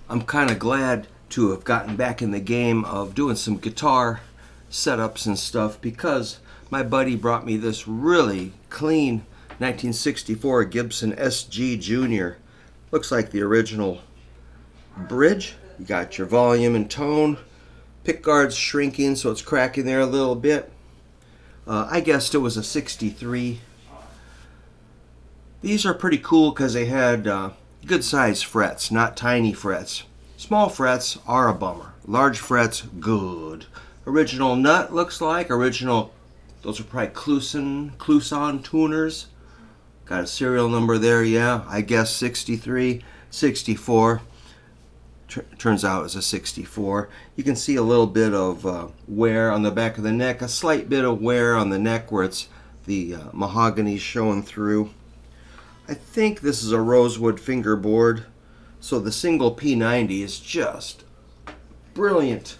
I'm kind of glad to have gotten back in the game of doing some guitar setups and stuff because my buddy brought me this really clean 1964 Gibson SG Junior. Looks like the original bridge. You got your volume and tone. Pickguard's shrinking, so it's cracking there a little bit. I guessed it was a 63. These are pretty cool because they had good size frets, not tiny frets. Small frets are a bummer. Large frets, good. Original nut looks like. Those are probably Kluson tuners. Got a serial number there, yeah. I guess 63, 64. Turns out it's a 64. You can see a little bit of wear on the back of the neck, a slight bit of wear on the neck where it's the mahogany showing through. I think this is a rosewood fingerboard, so the single P90 is just brilliant.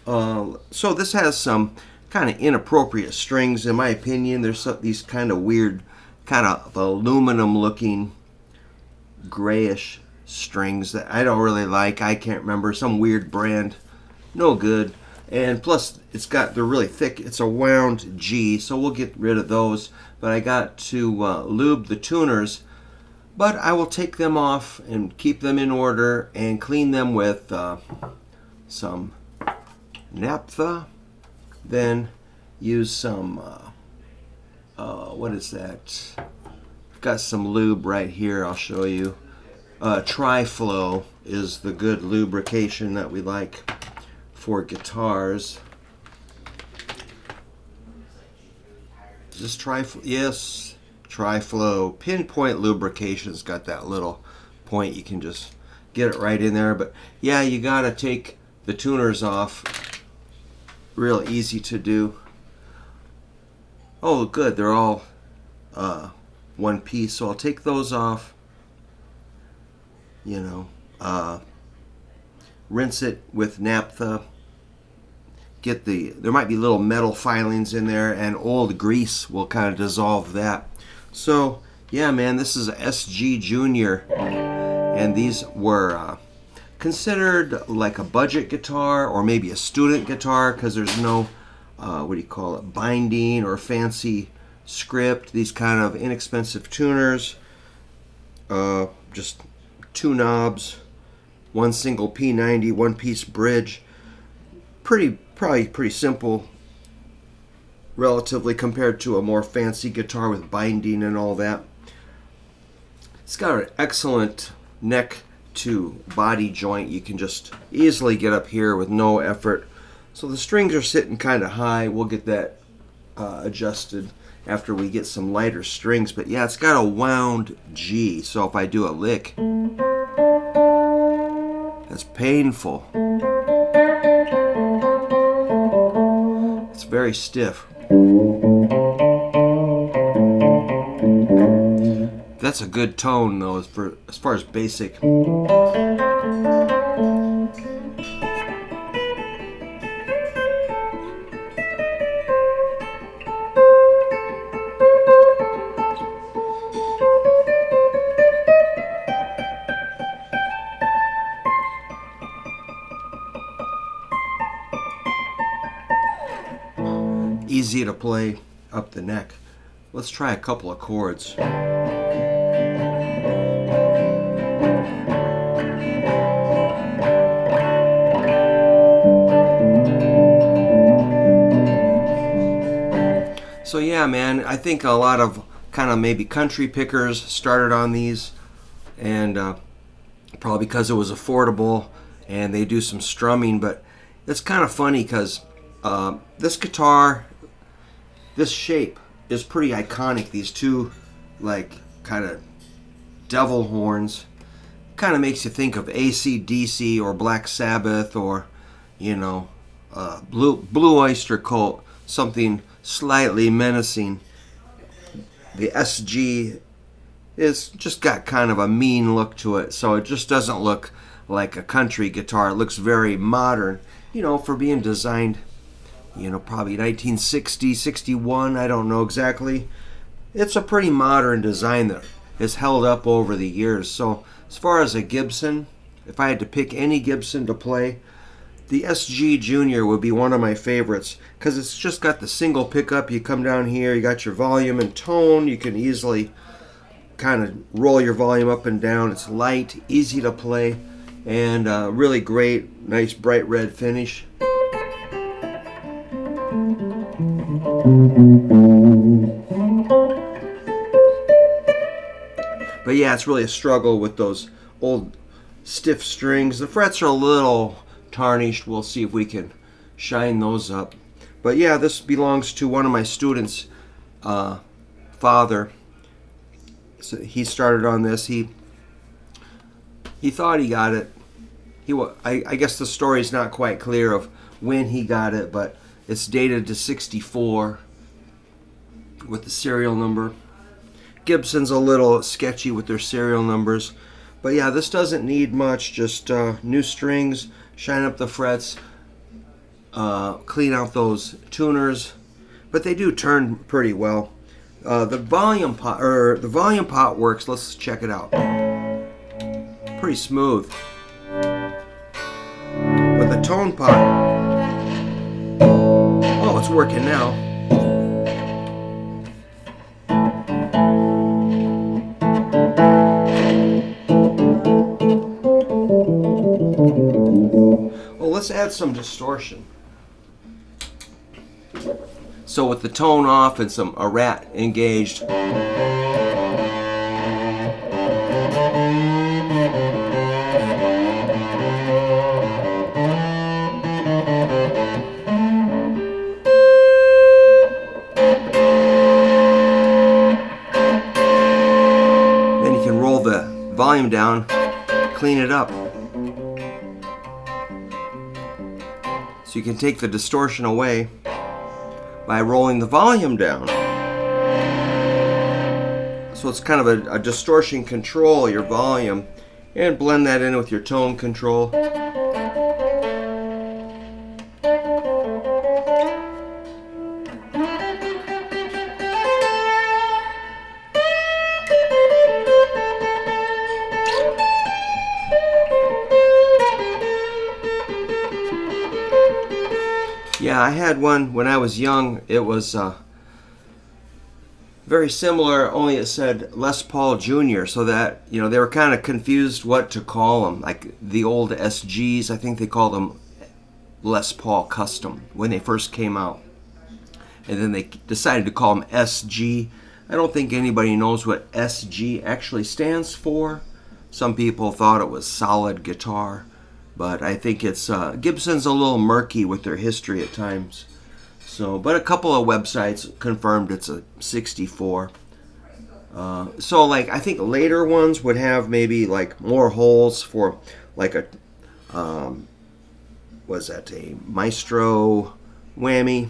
So this has some kind of inappropriate strings in my opinion. There's these kind of weird, kind of aluminum looking grayish strings that I don't really like. I can't remember, some weird brand, no good. And plus they're really thick. It's a wound G, so we'll get rid of those. But I got to lube the tuners, but I will take them off and keep them in order and clean them with some naphtha, then use some what is that? I've got some lube right here, I'll show you. Tri-Flow is the good lubrication that we like for guitars. Is this Tri-Flow? Yes, Tri-Flow. Pinpoint lubrication's got that little point. You can just get it right in there. But yeah, you gotta take the tuners off. Real easy to do. Oh, good. They're all one piece. So I'll take those off. Rinse it with naphtha. There might be little metal filings in there, and old grease will kind of dissolve that. So yeah, man, this is a SG Junior, and these were considered like a budget guitar or maybe a student guitar because there's no binding or fancy script. These kind of inexpensive tuners, just two knobs, one single P90, one piece bridge. Probably pretty simple relatively compared to a more fancy guitar with binding and all that. It's got an excellent neck to body joint. You can just easily get up here with no effort. So the strings are sitting kind of high. We'll get that adjusted after we get some lighter strings. But yeah, it's got a wound G. So if I do a lick, that's painful. It's very stiff. That's a good tone though, as far as basic. Easy to play up the neck. Let's try a couple of chords. So yeah, man, I think a lot of kind of maybe country pickers started on these, and probably because it was affordable and they do some strumming. But it's kind of funny because this guitar, this shape is pretty iconic. These two like kind of devil horns kind of makes you think of AC/DC or Black Sabbath or Blue Oyster Cult, something slightly menacing. The SG is just got kind of a mean look to it, so it just doesn't look like a country guitar. It looks very modern, for being designed probably 1960, 61, I don't know exactly. It's a pretty modern design that has held up over the years. So as far as a Gibson, if I had to pick any Gibson to play, the SG Junior would be one of my favorites because it's just got the single pickup. You come down here, you got your volume and tone. You can easily kind of roll your volume up and down. It's light, easy to play, and really great, nice bright red finish. But yeah, it's really a struggle with those old stiff strings. The frets are a little tarnished. We'll see if we can shine those up. But yeah, this belongs to one of my students' father. So he started on this. He thought he got it. I guess the story's not quite clear of when he got it, but it's dated to 64 with the serial number. Gibson's a little sketchy with their serial numbers. But yeah, this doesn't need much. Just new strings, shine up the frets, clean out those tuners. But they do turn pretty well. The volume pot works. Let's check it out. Pretty smooth. But the tone pot, oh, it's working now. Well, let's add some distortion. So with the tone off and a rat engaged, then you can roll the volume down, clean it up. So you can take the distortion away by rolling the volume down. So it's kind of a distortion control, your volume, and blend that in with your tone control. Yeah, I had one when I was young. It was very similar, only it said Les Paul Jr., so that, you know, they were kind of confused what to call them. Like the old SGs, I think they called them Les Paul Custom when they first came out. And then they decided to call them SG. I don't think anybody knows what SG actually stands for. Some people thought it was solid guitar. But I think it's Gibson's a little murky with their history at times. So, but a couple of websites confirmed it's a 64. So, like, I think later ones would have maybe like more holes for like a was that a Maestro whammy?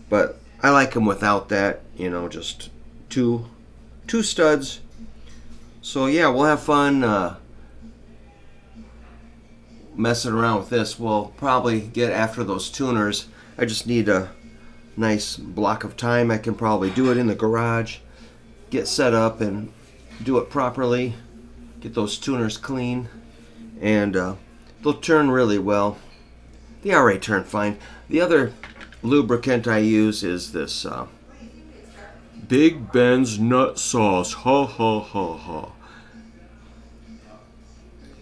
But I like them without that. You know, just two studs. So yeah, we'll have fun. Messing around with this. We'll probably get after those tuners. I just need a nice block of time. I can probably do it in the garage, get set up and do it properly, get those tuners clean, and they'll turn really well. They already turn fine. The other lubricant I use is this Big Ben's Nut Sauce. Ha ha ha ha.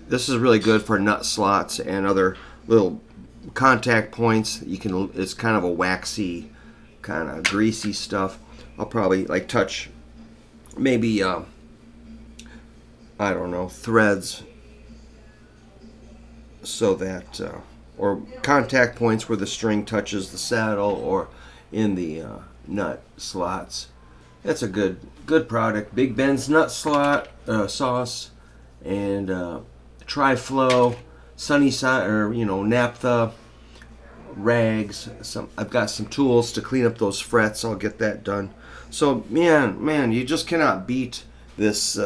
This is really good for nut slots and other little contact points. It's kind of a waxy, kind of greasy stuff. I'll probably like touch maybe I don't know, threads, so that or contact points where the string touches the saddle or in the nut slots. That's a good product. Big Ben's Nut Sauce and Tri-Flow, Sunny Side, or naphtha, rags. I've got some tools to clean up those frets. I'll get that done. So man, you just cannot beat this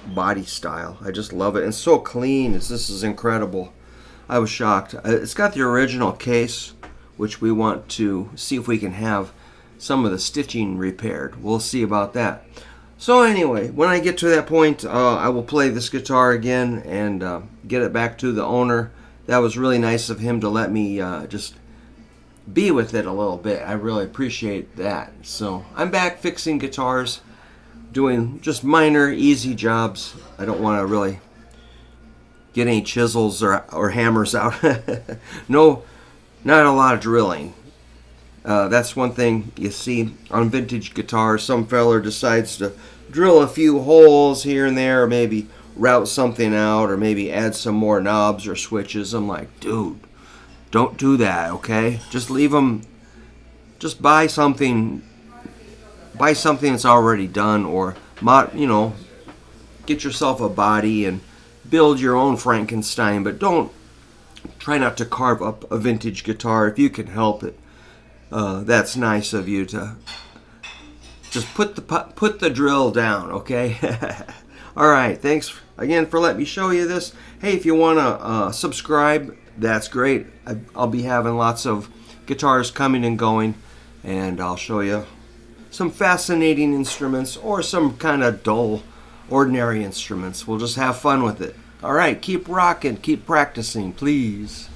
body style. I just love it. And it's so clean. This is incredible. I was shocked. It's got the original case, which we want to see if we can have some of the stitching repaired. We'll see about that. So anyway, when I get to that point, I will play this guitar again and get it back to the owner. That was really nice of him to let me just be with it a little bit. I really appreciate that. So I'm back fixing guitars, doing just minor, easy jobs. I don't want to really get any chisels or hammers out. No, not a lot of drilling. That's one thing you see on vintage guitars. Some feller decides to drill a few holes here and there, or maybe route something out, or maybe add some more knobs or switches. I'm like, dude, don't do that, okay? Just leave them. Just buy something that's already done, or get yourself a body and build your own Frankenstein. But don't try not to carve up a vintage guitar if you can help it. That's nice of you to just put the drill down, okay? All right, thanks again for letting me show you this. Hey, if you want to subscribe, that's great. I'll be having lots of guitars coming and going, and I'll show you some fascinating instruments or some kind of dull, ordinary instruments. We'll just have fun with it. All right, keep rocking, keep practicing, please.